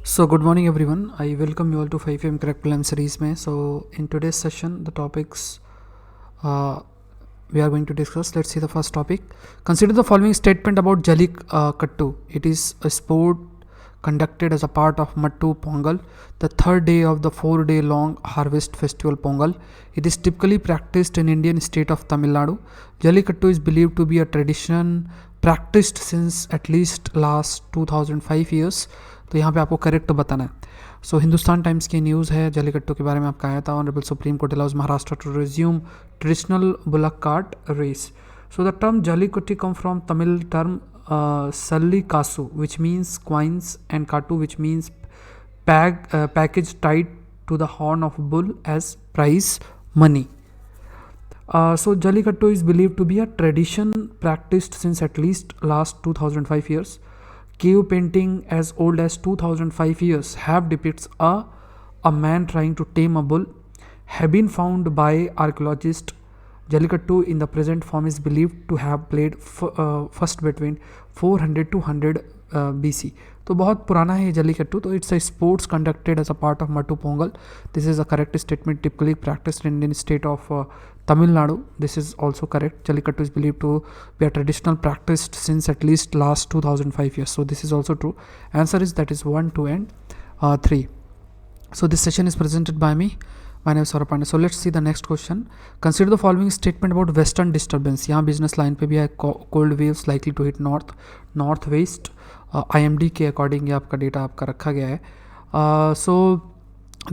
So good morning everyone. I welcome you all to 5am Correct Prelims series में. So in today's session the topics uh, we are going to discuss. Let's see the first topic. Consider the following statement about Jallikattu. It is a sport conducted as a part of Mattu Pongal, the third day of the 4-day long harvest festival Pongal. It is typically practiced in Indian state of Tamil Nadu. Jallikattu is believed to be a tradition practiced since at least last 2005 years. तो यहाँ पे आपको correct बताना है. So Hindustan Times की news है जल्लीकट्टू के बारे में आपका आया था. Honourable Supreme Court allows Maharashtra to resume traditional bullock cart race. So the term Jallikattu come from Tamil term salli kasu which means coins and kattu which means package tied to the horn of bull as prize money. So Jallikattu is believed to be a tradition practiced since at least last 2005 years. Cave painting as old as 2005 years have depicts a man trying to tame a bull have been found by archaeologists. Jallikattu in the present form is believed to have played first between 400 to 100 BC. तो बहुत पुराना है ये जल्लीकट्टू. तो it's a sports conducted as a part of Mattu Pongal. This is a correct statement. Typically practised in Indian state of Tamil Nadu. This is also correct. Jallikattu is believed to be a traditional practiced since at least last 2005 years. So this is also true. Answer is that is 1, 2 and 3. So this session is presented by me. My name is Saurabh Pandey. So let's see the next question. Consider the following statement about western disturbance. यहाँ business line पे भी है cold waves likely to hit north west. IMD के according ये आपका data आपका रखा गया है. So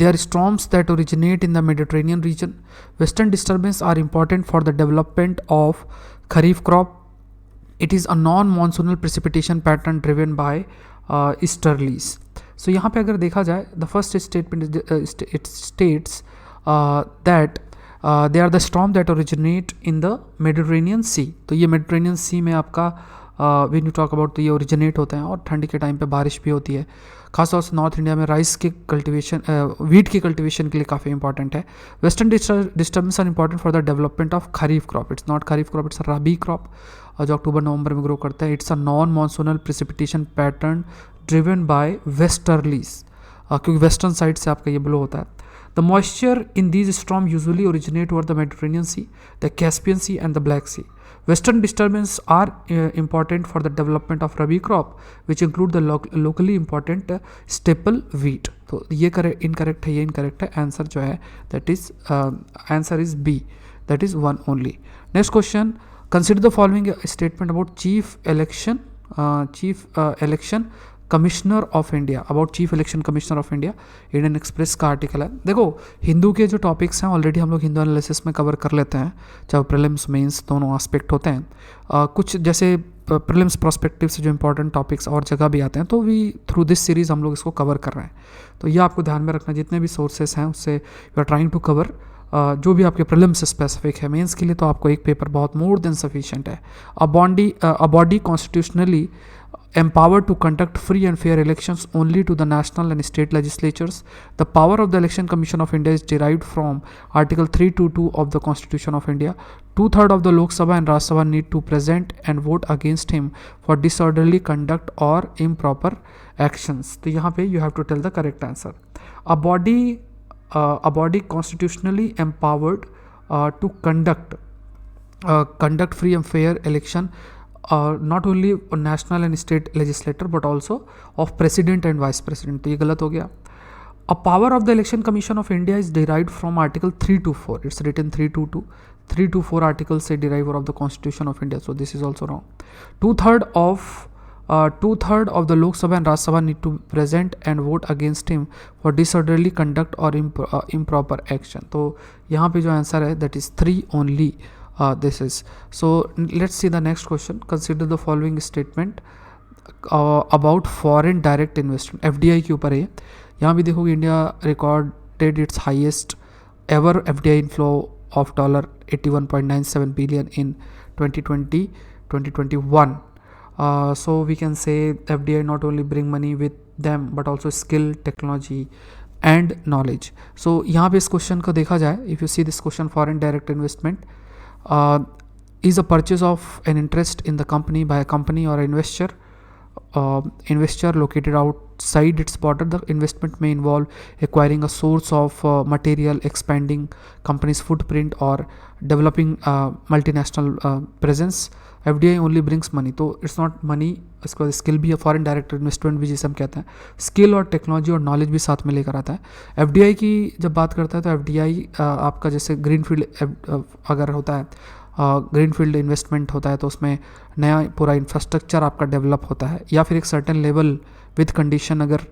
there are storms that originate in the Mediterranean region. Western disturbances are important for the development of Kharif crop. It is a non-monsoonal precipitation pattern driven by easterlies. So यहाँ पे अगर देखा जाए the first statement is it states that they are the storm that originate in the Mediterranean Sea. तो ये Mediterranean Sea में आपका when you talk about तो ये ओरिजिनेट होते हैं और ठंड के टाइम पे बारिश भी होती है. खासतौर से नॉर्थ इंडिया में राइस की कल्टिवेशन वीट की कल्टिवेशन के लिए काफ़ी इंपॉर्टेंट है. Western disturbance are important for the development of kharif crop. It's not kharif crop, it's rabi crop जो अक्टूबर नवंबर में ग्रो करता है. It's a non monsoonal precipitation pattern driven by westerlies क्योंकि वेस्टर्न साइड से आपका ये ब्लो होता है. The moisture in these storms usually originate over the Mediterranean Sea, the Caspian Sea and the Black Sea. Western disturbances are important for the development of rabi crop, which include the locally important staple wheat. तो ये incorrect है, ये incorrect है. Answer जो है that is answer is B. That is 1 only. Next question. Consider the following statement about chief election commissioner of India. About chief election commissioner of India. Indian express का article है. देखो हिंदू के जो topics हैं already हम लोग Hindu analysis में cover कर लेते हैं, चाहे प्रीलिम्स मेंस दोनों एस्पेक्ट होते हैं. कुछ जैसे प्रीलिम्स प्रोस्पेक्टिव से जो इंपॉर्टेंट टॉपिक्स और जगह भी आते हैं तो भी थ्रू दिस सीरीज़ हम लोग इसको कवर कर रहे हैं. तो ये आपको ध्यान में रखना, जितने भी सोर्सेस हैं उससे you are trying to cover जो भी आपके प्रीलिम्स स्पेसिफिक है. मेंस के लिए तो आपको एक पेपर बहुत मोर देन सफिशिएंट है. A body constitutionally empowered to conduct free and fair elections only to the national and state legislatures. The power of the Election Commission of India is derived from Article 322 of the Constitution of India. 2/3 of the Lok Sabha and Rajya Sabha need to present and vote against him for disorderly conduct or improper actions. तो यहाँ पे you have to tell the correct answer. A body constitutionally empowered to conduct free and fair election not only national and state legislator but also of president and vice president. तो ये गलत हो गया. A power of the Election Commission of India is derived from Article 324. It's written 324 articles से derive of the Constitution of India. So this is also wrong. Two-third of the Lok Sabha and Rajya Sabha need to present and vote against him for disorderly conduct or improper action. तो यहाँ पे जो answer है that is 3 only. This is. So let's see the next question. Consider the following statement about foreign direct investment. FDI के ऊपर है. यहाँ भी देखोगे India recorded its highest ever FDI inflow of $81.97 billion in 2020-2021. So we can say FDI not only bring money with them but also skill, technology and knowledge. So यहाँ पे इस question को देखा जाए, if you see this question, foreign direct investment is a purchase of an interest in the company by a company or investor located outside its border. The investment may involve acquiring a source of material, expanding company's footprint, or developing multinational presence. FDI only brings money, तो it's not money, इसके बाद skill भी है, foreign direct investment भी जिसे हम कहते हैं, स्किल और टेक्नोलॉजी और नॉलेज भी साथ में लेकर आता है। FDI की जब बात करता है तो FDI आपका जैसे ग्रीनफील्ड अगर होता है, ग्रीनफील्ड इन्वेस्टमेंट होता है तो उसमें नया पूरा इंफ्रास्ट्रक्चर आपका डेवलप होता है, या फिर एक सर्टेन लेवल विद कंडीशन, अगर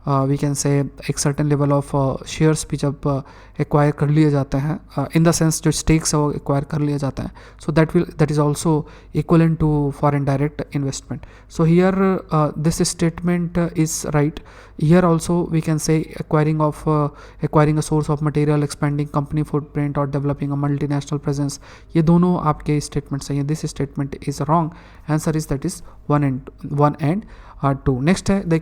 वी कैन से एक सर्टेन लेवल ऑफ शेयर्स भी जब एक्वायर कर लिए जाते हैं, इन द सेंस जो स्टेक्स है वो एक्वायर कर लिए जाते हैं, so that is also equivalent to foreign direct investment. So here this statement is right. Here also we can say acquiring a source of material, expanding company footprint, or developing a multinational presence. ये दोनों आपके statements हैं. This statement is wrong. Answer is that is 1 and 2. Next है the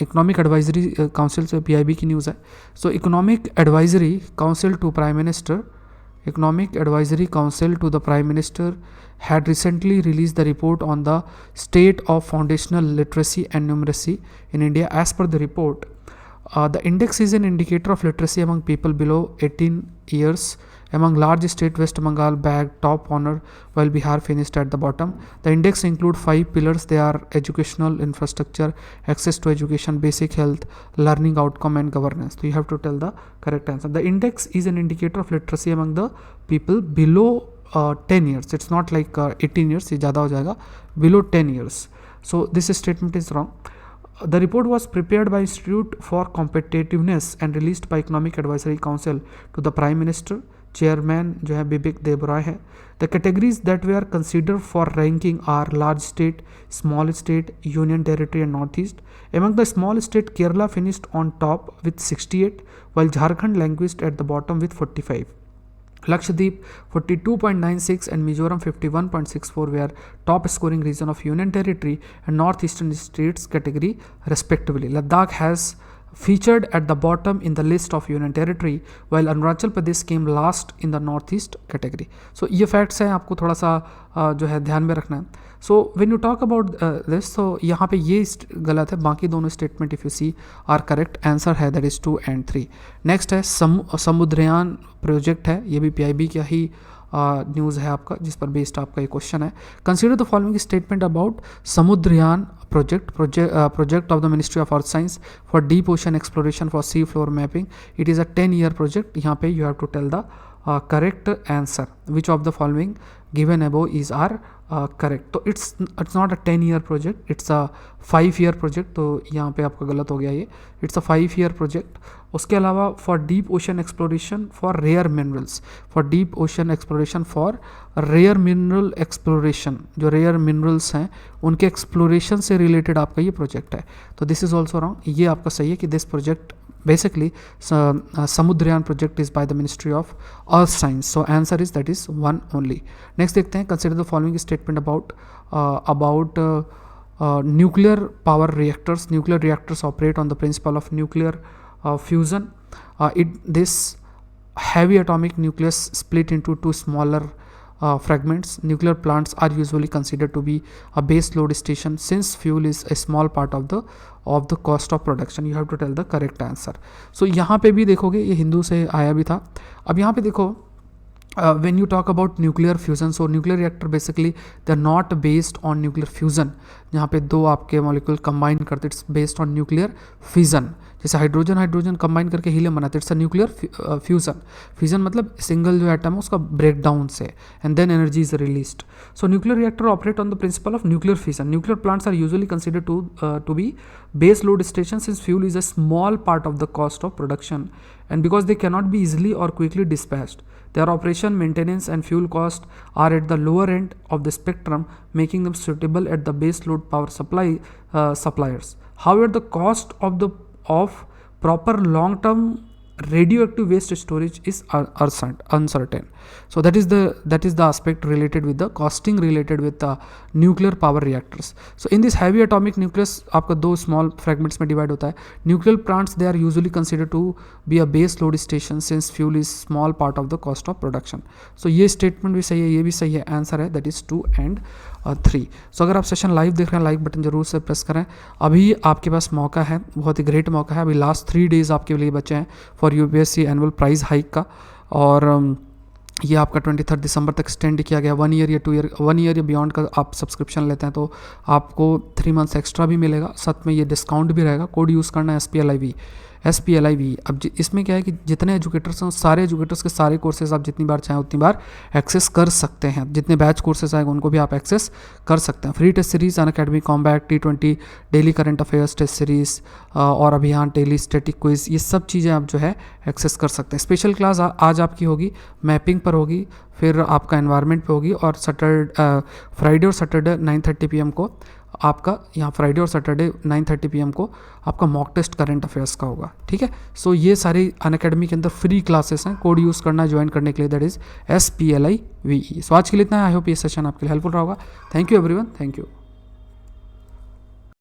economic advisory council से PIB की news है. So economic advisory council to Prime Minister. Economic Advisory Council to the Prime Minister had recently released the report on the state of foundational literacy and numeracy in India. As per the report, the index is an indicator of literacy among people below 18 years. Among large states, West Bengal bagged top honor while Bihar finished at the bottom. The index include 5 pillars. They are educational infrastructure, access to education, basic health, learning outcome, and governance. So you have to tell the correct answer. The index is an indicator of literacy among the people below 10 years. It's not like 18 years. ये ज़्यादा हो जाएगा. Below 10 years. So this statement is wrong. The report was prepared by Institute for Competitiveness and released by Economic Advisory Council to the Prime Minister. Chairman जो है बिबिक देबरॉय है. The categories that they are consider for ranking are large state, small state, union territory and north east. Among the small state Kerala finished on top with 68, while Jharkhand languished at the bottom with 45. Lakshadweep 42.96 and Mizoram 51.64 were top scoring region of Union Territory and Northeastern States category respectively. Ladakh has featured at the bottom in the list of Union Territory, while Arunachal Pradesh came last in the Northeast category. So ये facts हैं, आपको थोड़ा सा जो है ध्यान में रखना है. So when you talk about this, so यहाँ पे ये गलत है, बाकी दोनों statement if you see are correct. Answer है that is 2 and 3. Next है समुद्रयान प्रोजेक्ट है, ये भी PIB का ही न्यूज़ है आपका, जिस पर बेस्ड आपका ये क्वेश्चन है. Consider the following statement about Samudrayaan project of the Ministry of Earth Science for deep ocean exploration for sea floor mapping. It is a 10-year project. यहाँ पे you have to tell the correct answer. Which of the following given above is correct? तो it's not a 10-year project, it's a 5-year project. तो यहाँ पे आपका गलत हो गया ये. It's a 5-year project. उसके अलावा for deep ocean exploration for rare minerals, for deep ocean exploration for rare mineral exploration, जो रेयर मिनरल्स हैं उनके एक्सप्लोरेशन से रिलेटेड आपका ये प्रोजेक्ट है. तो दिस इज़ ऑल्सो रॉन्ग. ये आपका सही है कि this project basically Samudrayaan project is by the Ministry of Earth Science. So answer is that is 1 only. Next देखते हैं, consider the following statement about nuclear power reactors. Nuclear reactors operate on the principle of nuclear fusion. This heavy atomic nucleus split into 2 smaller fragments. Nuclear plants are usually considered to be a base load station since fuel is a small part of the cost of production. You have to tell the correct answer. So यहाँ पे भी देखोगे, ये हिंदू से आया भी था. अब यहाँ पे देखो, when you talk about nuclear fusion, so nuclear reactor basically they are not based on nuclear fusion. यहाँ पे 2 आपके मॉलिक्यूल कंबाइन करते, it's based on nuclear fission. जैसे हाइड्रोजन कंबाइन करके हीलियम बनाते, it's a nuclear fusion. Fusion मतलब single जो atom है उसका ब्रेक डाउन से and then energy is released. So nuclear reactor operate on the principle of nuclear fission. Nuclear plants are usually considered to be base load station since fuel is a small part of the cost of production and because they cannot be easily or quickly dispatched. Their operation, maintenance and fuel cost are at the lower end of the spectrum, making them suitable at the base load power suppliers. However, the cost of proper long term radioactive waste storage is uncertain. So that is the aspect related with the costing related with the nuclear power reactors. So in this heavy atomic nucleus आपका 2 small fragments में divide होता है. Nuclear plants they are usually considered to be a base load station since fuel is small part of the cost of production. So ये statement भी सही है, ये भी सही है. Answer है that is 2 and 3। सो अगर आप सेशन लाइव देख रहे हैं, लाइक बटन जरूर से प्रेस करें। अभी आपके पास मौका है, बहुत ही ग्रेट मौका है। अभी लास्ट 3 डेज़ आपके लिए बचे हैं for UPSC annual prize hike का, और ये आपका 23 दिसंबर तक एक्सटेंड किया गया। 1 ईयर या 2 ईयर, 1 ईयर या बियॉन्ड का आप सब्सक्रिप्शन लेते हैं तो आपको 3 मंथ्स एक्स्ट्रा भी मिलेगा, साथ में ये डिस्काउंट भी रहेगा। कोड यूज़ करना है SPLIV। अब इसमें क्या है कि जितने एजुकेटर्स हैं, सारे एजुकेटर्स के सारे कोर्सेज आप जितनी बार चाहें उतनी बार एक्सेस कर सकते हैं। जितने बैच कोर्सेज आएंगे उनको भी आप एक्सेस कर सकते हैं। Free test series, Unacademy, combat, T20, daily current affairs test series और अभियान, डेली स्टैटिक क्विज, ये सब चीज़ें आप जो है एक्सेस कर सकते हैं। स्पेशल क्लास आज आपकी होगी मैपिंग पर होगी, फिर आपका एनवायरनमेंट पे होगी, और फ्राइडे और सैटरडे 9:30 PM को आपका यहाँ फ्राइडे और सैटरडे 9:30 PM को आपका मॉक टेस्ट करंट अफेयर्स का होगा। ठीक है, सो ये सारी अनअकैडमी के अंदर फ्री क्लासेस हैं। कोड यूज़ करना है ज्वाइन करने के लिए, दैट इज़ SPLIVE। सो आज के लिए इतना है। आई होप ये सेशन आपके लिए हेल्पफुल रहा होगा। Thank you everyone, thank you.